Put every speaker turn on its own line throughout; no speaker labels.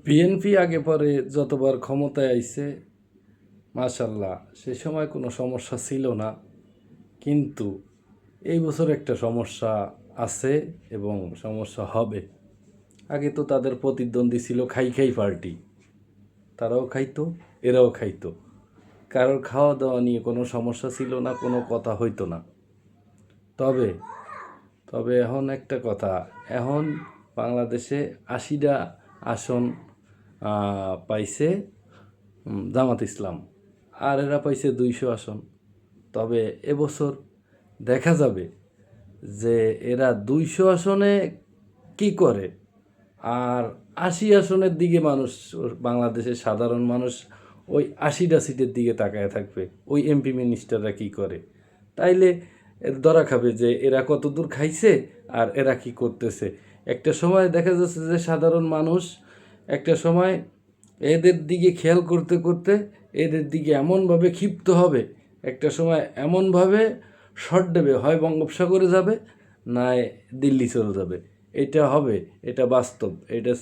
BNP আগে পরে যতবার ক্ষমতায় আইছে মাশাল্লাহ সে সময় কোনো সমস্যা ছিল না, কিন্তু এই বছর একটা সমস্যা আছে এবং সমস্যা হবে। আগে তো তাদের প্রতিদ্বন্দ্বী ছিল খাই খাই পার্টি, তারাও খাইতো এরাও খাইতো, কারোর খাওয়া দাওয়া নিয়ে কোনো সমস্যা ছিল না, কোনো কথা হইতো না। তবে তবে এখন একটা কথা, এখন বাংলাদেশে ৮০টা আসন পাইছে জামাত ইসলাম, আর এরা পাইছে ২০০ আসন। তবে এবছর দেখা যাবে যে এরা ২০০ আসনে কি করে, আর ৮০ আসনের দিকে মানুষ, বাংলাদেশের সাধারণ মানুষ ওই ৮০টা সিটের দিকে তাকায় থাকবে ওই এমপি মিনিস্টাররা কি করে। তাইলে এর ধরা খাবে যে এরা কত দূর খাইছে আর এরা কি করতেছে। একটা সময় দেখা যাচ্ছে যে সাধারণ মানুষ একটা সময় এদের দিকে খেয়াল করতে করতে এদের দিকে এমনভাবে ক্ষিপ্ত হবে, একটা সময় এমনভাবে শট দেবে, হয় বঙ্গোপসাগরে যাবে নয় দিল্লি চলে যাবে। এটা হবে, এটা বাস্তব। এটা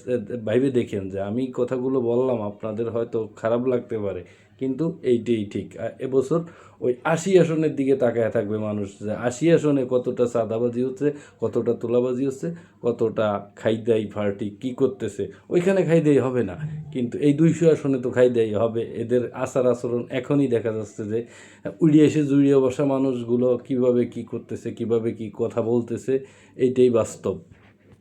ভাইবে দেখেন যে আমি কথাগুলো বললাম আপনাদের হয়তো খারাপ লাগতে পারে, কিন্তু এইটাই ঠিক। এবছর ওই ৮০ আসনের দিকে তাকায় থাকবে মানুষ, যে ৮০ আসনে কতটা চাঁদাবাজি হচ্ছে, কতটা তোলাবাজি হচ্ছে, কতটা খাইদাই পার্টি কী করতেছে। ওইখানে খাইদাই হবে না, কিন্তু এই ২০০ আসনে তো খাইদাই হবে। এদের আচার আচরণ এখনই দেখা যাচ্ছে যে উড়িয়ে এসে জুড়িয়ে বসা মানুষগুলো কিভাবে কি করতেছে, কিভাবে কি কথা বলতেছে, এইটাই বাস্তব।